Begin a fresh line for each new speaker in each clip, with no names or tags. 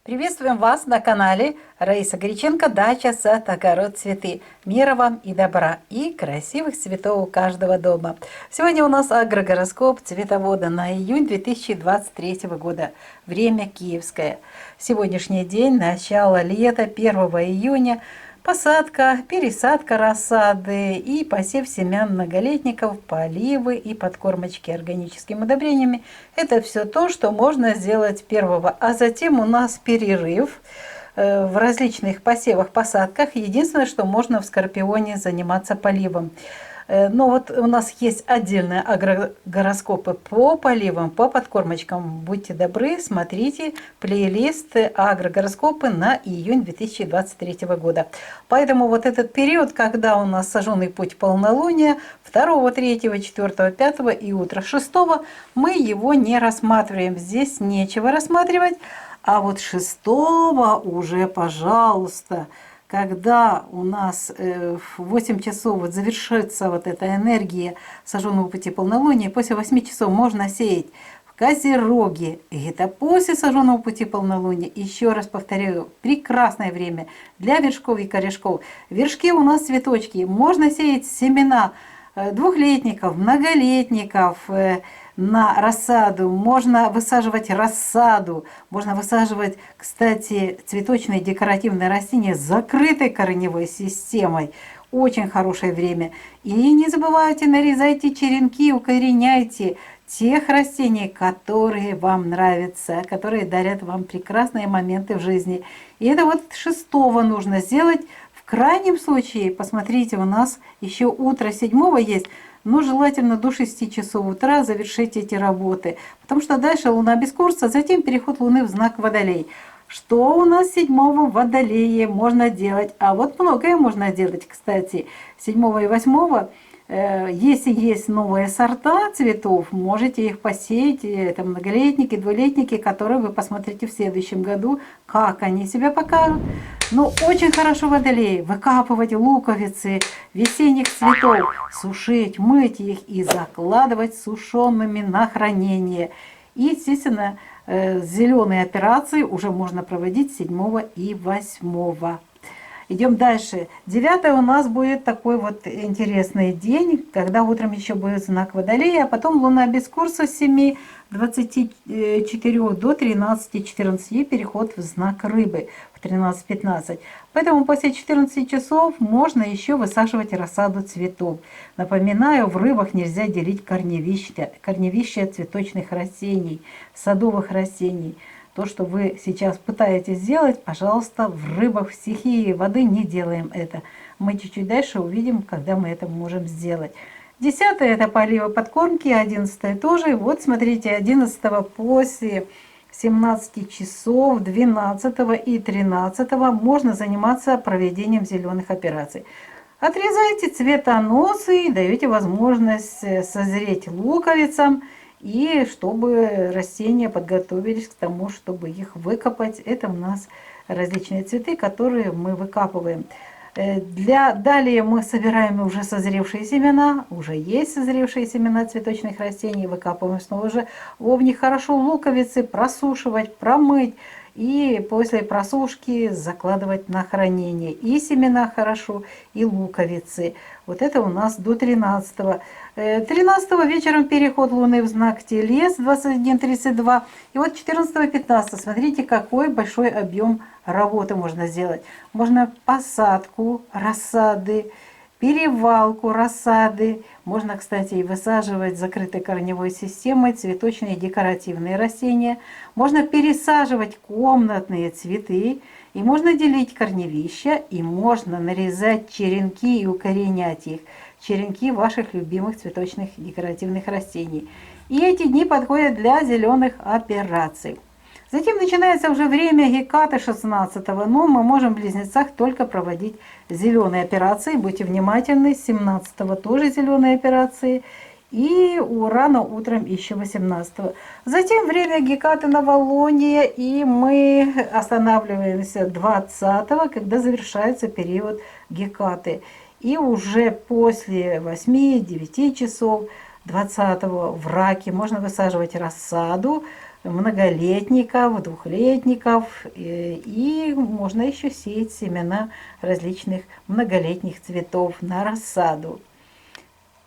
Приветствуем вас на канале Раиса Горяченко «Дача, сад, огород, цветы». Мира вам и добра, и красивых цветов у каждого дома. Сегодня у нас агрогороскоп цветовода на июнь 2023 года. Время киевское. Сегодняшний день, начало лета, 1 июня. Посадка, пересадка рассады и посев семян многолетников, поливы и подкормочки органическими удобрениями. Это все то, что можно сделать первого. А затем у нас перерыв в различных посевах, посадках. Единственное, что можно в Скорпионе заниматься поливом. Но вот у нас есть отдельные агрогороскопы по поливам, по подкормочкам. Будьте добры, смотрите плейлист агрогороскопы на июнь 2023 года. Поэтому вот этот период, когда у нас сожженный путь полнолуния, 2, 3, 4, 5 и утро 6, мы его не рассматриваем. Здесь нечего рассматривать. А вот 6 уже, пожалуйста, когда у нас в 8 часов вот завершится вот эта энергия сожженного пути полнолуния, после 8 часов можно сеять в Козероге. И это после сожженного пути полнолуния. Еще раз повторяю, прекрасное время для вершков и корешков. Вершки у нас цветочки. Можно сеять семена двухлетников, многолетников, на рассаду, можно высаживать рассаду, можно высаживать, кстати, цветочные декоративные растения с закрытой корневой системой. Очень хорошее время. И не забывайте, нарезайте черенки, укореняйте тех растений, которые вам нравятся, которые дарят вам прекрасные моменты в жизни. И это вот 6 нужно сделать. В крайнем случае, посмотрите, у нас еще утро 7 есть, но желательно до 6 часов утра завершить эти работы, потому что дальше Луна без курса, затем переход Луны в знак Водолей. Что у нас 7 в Водолее можно делать? А вот многое можно делать, кстати, 7 и 8. Если есть новые сорта цветов, можете их посеять. Это многолетники, двулетники, которые вы посмотрите в следующем году, как они себя покажут. Но очень хорошо Водолей выкапывать луковицы весенних цветов, сушить, мыть их и закладывать сушеными на хранение. И, естественно, зеленые операции уже можно проводить 7 и 8. Идем дальше. 9 у нас будет такой вот интересный день, когда утром еще будет знак Водолея, а потом Луна без курса с 7:24 до 13:14 и переход в знак Рыбы в 13:15. Поэтому после 14 часов можно еще высаживать рассаду цветов. Напоминаю, в рыбах нельзя делить корневища цветочных растений, садовых растений. То, что вы сейчас пытаетесь сделать, пожалуйста, в рыбах, в стихии воды не делаем это. Мы чуть-чуть дальше увидим, когда мы это можем сделать. 10 это поливы подкормки, 11 тоже. Вот смотрите, 11 после 17 часов, 12 и 13 можно заниматься проведением зеленых операций. Отрезайте цветоносы и даете возможность созреть луковицам. И чтобы растения подготовились к тому, чтобы их выкопать. Это у нас различные цветы, которые мы выкапываем. Далее мы собираем уже созревшие семена. Уже есть созревшие семена цветочных растений. Выкапываем снова же в них хорошо луковицы, просушивать, промыть. И после просушки закладывать на хранение. И семена хорошо, и луковицы. Вот это у нас до 13. 13 вечером переход Луны в знак Телец 21:32. И вот 14-15. Смотрите, какой большой объем работы можно сделать. Можно посадку рассады, перевалку рассады. Можно, кстати, и высаживать закрытой корневой системой цветочные декоративные растения. Можно пересаживать комнатные цветы. И можно делить корневища. И можно нарезать черенки и укоренять их. Черенки ваших любимых цветочных декоративных растений. И эти дни подходят для зеленых операций. Затем начинается уже время Гекаты 16-го, но мы можем в Близнецах только проводить зеленые операции. Будьте внимательны, 17-го тоже зеленые операции. И рано утром еще 18-го. Затем время Гекаты новолуния, и мы останавливаемся 20-го, когда завершается период Гекаты. И уже после 8-9 часов 20-го в Раке можно высаживать рассаду многолетников, двухлетников, и можно еще сеять семена различных многолетних цветов на рассаду.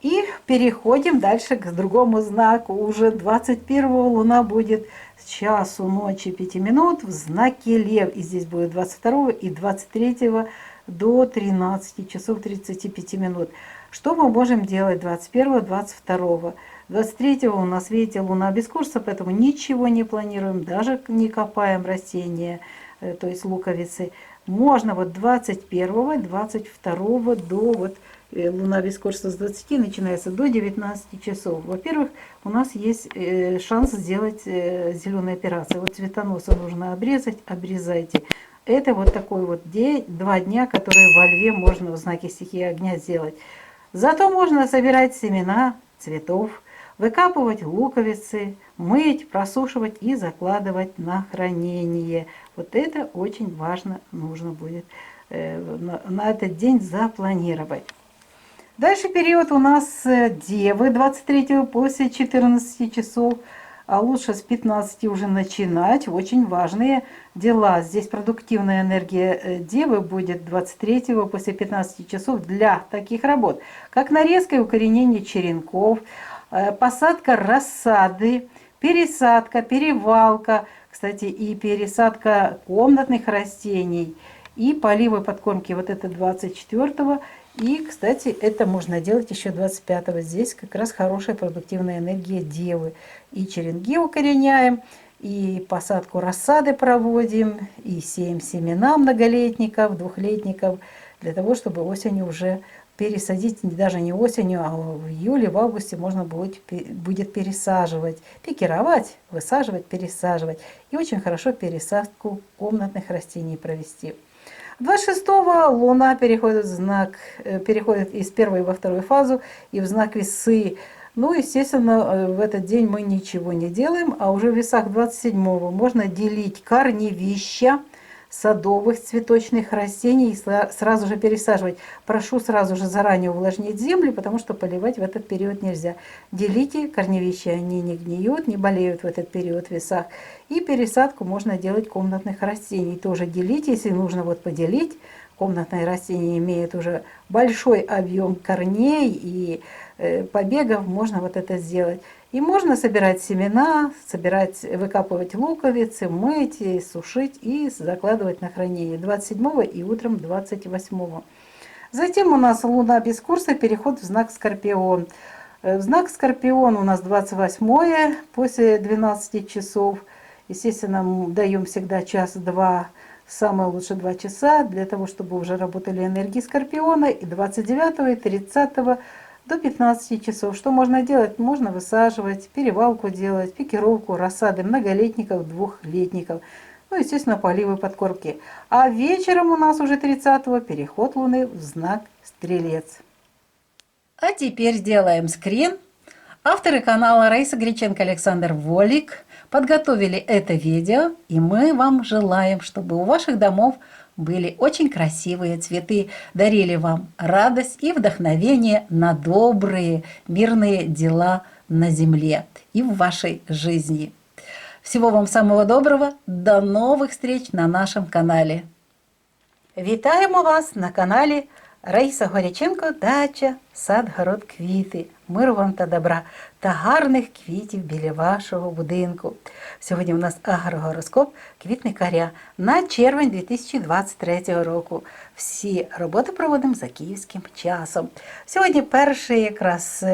И переходим дальше к другому знаку. Уже 21-го луна будет с часу ночи 5 минут в знаке Лев. И здесь будет 22-го и 23-го до 13 часов 35 минут. Что мы можем делать 21-го, 22-го? 23-го у нас, видите, луна без курса, поэтому ничего не планируем, даже не копаем растения, то есть луковицы. Можно вот 21-го, 22-го до вот луна без курса с 20 начинается до 19 часов. Во-первых, у нас есть шанс сделать зеленые операции. Вот цветоноса нужно обрезать, обрезайте. Это вот такой вот день, 2 дня, которые во Льве можно в знаке стихии огня сделать. Зато можно собирать семена цветов, выкапывать луковицы, мыть, просушивать и закладывать на хранение. Вот это очень важно, нужно будет на этот день запланировать. Дальше период у нас Девы 23 после 14 часов, а лучше с 15 уже начинать. Очень важные дела. Здесь продуктивная энергия Девы будет 23 после 15 часов для таких работ, как нарезка и укоренение черенков, посадка рассады, пересадка, перевалка, кстати, и пересадка комнатных растений, и поливы подкормки вот это 24-го. И, кстати, это можно делать еще 25-го. Здесь как раз хорошая продуктивная энергия Девы. И черенки укореняем, и посадку рассады проводим, и сеем семена многолетников, двухлетников, для того, чтобы осенью уже пересадить, даже не осенью, а в июле, в августе можно будет пересаживать, пикировать, высаживать, пересаживать. И очень хорошо пересадку комнатных растений провести. 26-го Луна переходит из первой во вторую фазу и в знак Весы. Ну, естественно, в этот день мы ничего не делаем, а уже в Весах 27-го можно делить корневища садовых цветочных растений и сразу же пересаживать. Прошу сразу же заранее увлажнить землю, потому что поливать в этот период нельзя. Делите корневища, они не гниют, не болеют в этот период в Весах. И пересадку можно делать комнатных растений. Тоже делите, если нужно вот поделить. Комнатные растения имеют уже большой объем корней и побегов, можно вот это сделать. И можно собирать семена, выкапывать луковицы, мыть, сушить и закладывать на хранение 27-го и утром 28-го. Затем у нас Луна без курса, переход в знак Скорпион. В знак Скорпион у нас 28-е после 12 часов. Естественно, даем всегда час-два, самое лучше 2 часа, для того, чтобы уже работали энергии Скорпиона. И 29-го, и 30-го до 15 часов. Что можно делать? Можно высаживать, перевалку делать, пикировку, рассады многолетников, двухлетников. Ну, естественно, поливы, подкормки. А вечером у нас уже 30-го переход Луны в знак Стрелец. А теперь сделаем скрин. Авторы канала Раиса Греченко, Александр Волик подготовили это видео, и мы вам желаем, чтобы у ваших домов были очень красивые цветы, дарили вам радость и вдохновение на добрые, мирные дела на земле и в вашей жизни. Всего вам самого доброго, до новых встреч на нашем канале. Вітаємо вас на каналі Раїса Горяченко, дача, сад, город, квіти. Миру вам та добра та гарних квітів біля вашого будинку. Сьогодні у нас агрогороскоп квітникаря на червень 2023 року. Всі роботи проводимо за київським часом. Сьогодні 1 якраз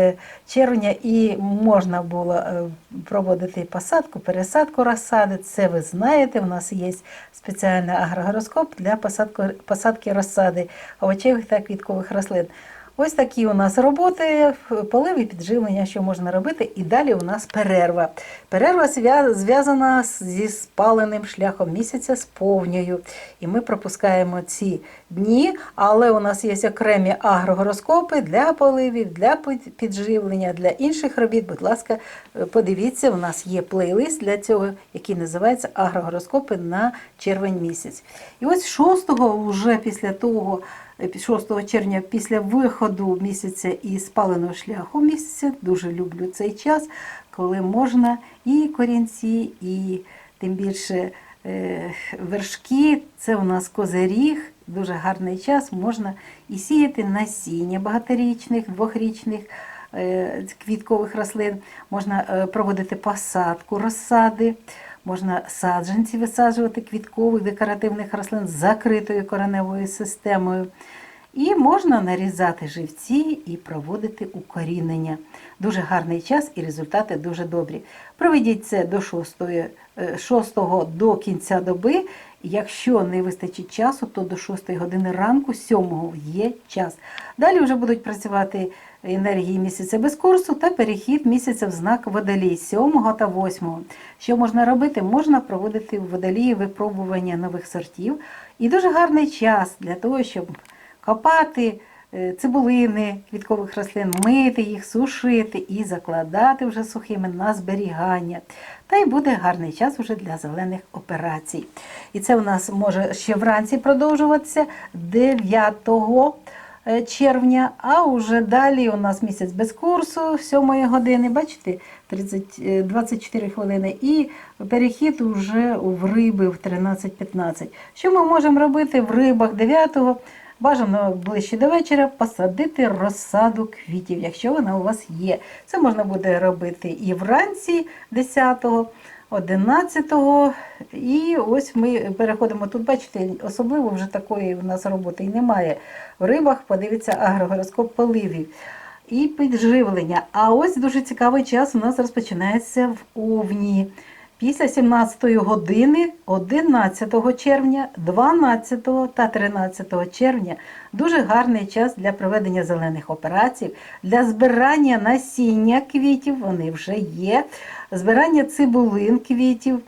червня і можна було проводити посадку, пересадку розсади. Це ви знаєте, у нас є спеціальний агрогороскоп для посадки розсади овочевих та квіткових рослин. Ось такі у нас роботи, полив і підживлення, що можна робити. І далі у нас перерва. Перерва зв'язана зі спаленим шляхом місяця з повнею. І ми пропускаємо ці дні, але у нас є окремі агрогороскопи для поливів, для підживлення, для інших робіт. Будь ласка, подивіться, у нас є плейлист для цього, який називається «Агрогороскопи на червень місяць». І ось 6-го, вже після того, 6 червня після виходу місяця і спаленого шляху місяця. Дуже люблю цей час, коли можна і корінці, і тим більше вершки. Це у нас козиріг, дуже гарний час, можна і сіяти насіння багаторічних, двохрічних квіткових рослин, можна проводити посадку розсади, можна саджанці висаджувати квіткових декоративних рослин з закритою кореневою системою. І можна нарізати живці і проводити укорінення. Дуже гарний час і результати дуже добрі. Проведіть це до 6 до кінця доби. Якщо не вистачить часу, то до 6 години ранку, 7 є час. Далі вже будуть працювати енергії місяця без курсу та перехід місяця в знак Водолій 7 та 8. Що можна робити? Можна проводити в Водолії випробування нових сортів. І дуже гарний час для того, щоб копати цибулини квіткових рослин, мити їх, сушити і закладати вже сухими на зберігання. Та й буде гарний час вже для зелених операцій. І це у нас може ще вранці продовжуватися 9 червня, а вже далі у нас місяць без курсу 7 години, бачите, 24 хвилини, і перехід уже в риби в 13-15. Що ми можемо робити в рибах 9-го? Бажано ближче до вечора посадити розсаду квітів, якщо вона у вас є. Це можна буде робити і вранці 10-го, 11-го. І ось ми переходимо тут, бачите, особливо вже такої у нас роботи і немає. В рибах подивіться агрогороскоп поливів і підживлення. А ось дуже цікавий час у нас розпочинається в Овні. Після 17 години 11 червня, 12 та 13 червня дуже гарний час для проведення зелених операцій, для збирання насіння квітів, вони вже є, збирання цибулин квітів,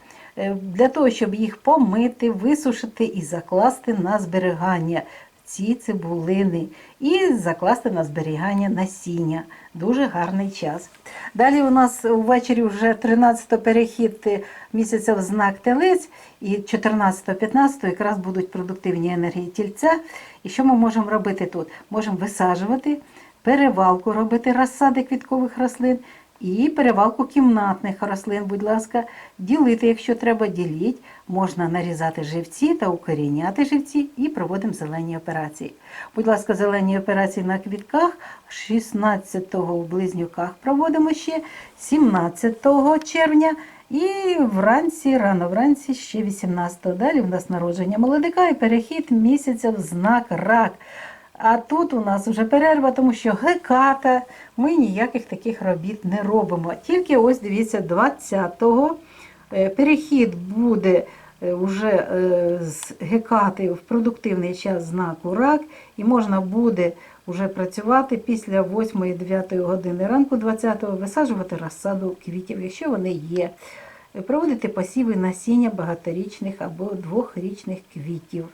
для того, щоб їх помити, висушити і закласти на зберігання ці цибулини і закласти на зберігання насіння. Дуже гарний час. Далі у нас ввечері вже 13-го перехід місяця в знак Телець, і 14-15 якраз будуть продуктивні енергії Тільця. І що ми можемо робити тут? Можемо висаджувати, перевалку робити розсади квіткових рослин і перевалку кімнатних рослин, будь ласка, ділити, якщо треба, діліть. Можна нарізати живці та укоріняти живці і проводимо зелені операції. Будь ласка, зелені операції на квітках 16-го в близнюках проводимо ще, 17 червня і вранці, рано вранці ще 18-го. Далі у нас народження молодика і перехід місяця в знак Рак. А тут у нас вже перерва, тому що Геката, ми ніяких таких робіт не робимо. Тільки ось, дивіться, 20-го перехід буде вже з Гекати в продуктивний час знаку Рак, і можна буде вже працювати після 8-9 години ранку 20-го, висаджувати розсаду квітів, якщо вони є, проводити посіви насіння багаторічних або двохрічних квітів.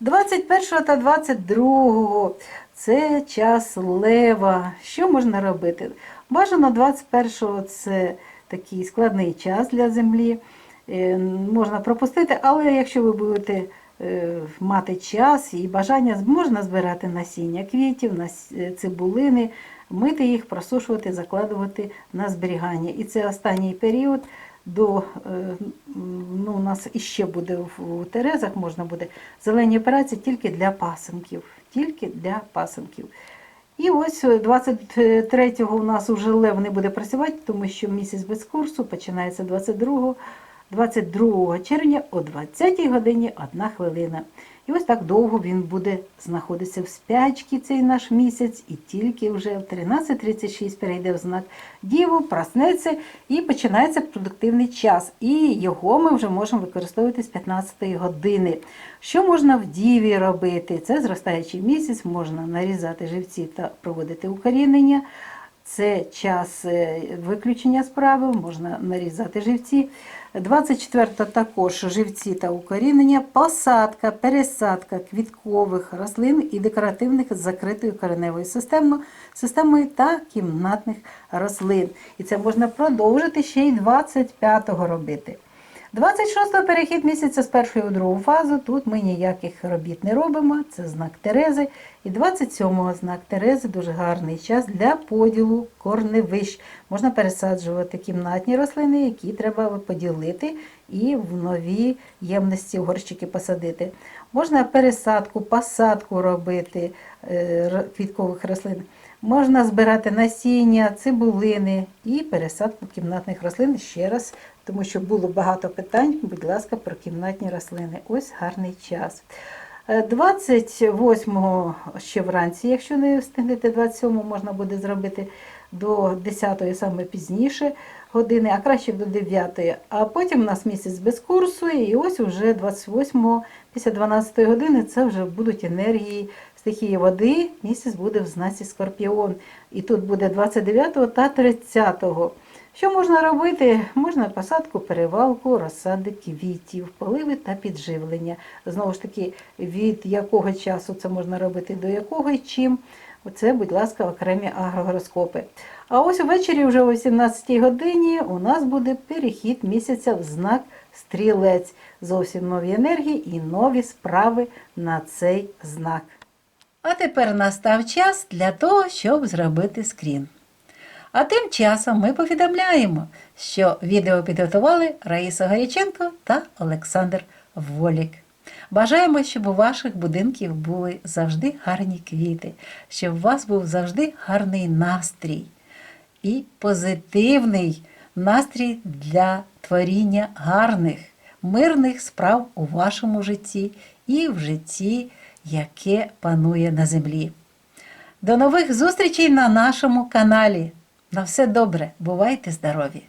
21 та 22 це час Лева. Що можна робити? Бажано 21-го це такий складний час для землі. Можна пропустити, але якщо ви будете мати час і бажання, можна збирати насіння квітів, цибулини, мити їх, просушувати, закладувати на зберігання. І це останній період. У нас іще буде в Терезах, можна буде зелені операції тільки для пасинків. Тільки для пасинків. І ось 23-го у нас вже Лев не буде працювати, тому що місяць без курсу починається 22 червня о 20 годині 1 хвилина. І ось так довго він буде знаходитися в спячці цей наш місяць, і тільки вже в 13:36 перейде в знак Діву, проснеться і починається продуктивний час. І його ми вже можемо використовувати з 15 години. Що можна в Діві робити? Це зростаючий місяць, можна нарізати живці та проводити укорінення. Це час виключення справи, можна нарізати живці. 24-го також живці та укорінення, посадка, пересадка квіткових рослин і декоративних з закритою кореневою системою та кімнатних рослин. І це можна продовжити ще й 25-го робити. 26-го перехід місяця з першої у другу фазу. Тут ми ніяких робіт не робимо, це знак Терези. І 27-го знак Терези дуже гарний час для поділу корневищ. Можна пересаджувати кімнатні рослини, які треба поділити і в нові ємності в горщики посадити. Можна пересадку, посадку робити квіткових рослин. Можна збирати насіння, цибулини і пересадку кімнатних рослин ще раз, тому що було багато питань, будь ласка, про кімнатні рослини. Ось гарний час. 28-го ще вранці, якщо не встигнете, 27-го можна буде зробити до 10-ї, саме пізніше години, а краще до 9-ї. А потім у нас місяць без курсу, і ось уже 28-го, після 12-ї години, це вже будуть енергії стихії води, місяць буде в знаці Скорпіон. І тут буде 29-го та 30-го. Що можна робити? Можна посадку, перевалку, розсади квітів, поливи та підживлення. Знову ж таки, від якого часу це можна робити, до якого і чим. Оце, будь ласка, окремі агрогороскопи. А ось увечері, вже о 17-й годині, у нас буде перехід місяця в знак Стрілець. Зовсім нові енергії і нові справи на цей знак. А тепер настав час для того, щоб зробити скрін. А тим часом ми повідомляємо, що відео підготували Раїса Горяченко та Олександр Волік. Бажаємо, щоб у ваших будинків були завжди гарні квіти, щоб у вас був завжди гарний настрій і позитивний настрій для творіння гарних, мирних справ у вашому житті і в житті, яке панує на землі. До нових зустрічей на нашому каналі. На все добре, бувайте здорові!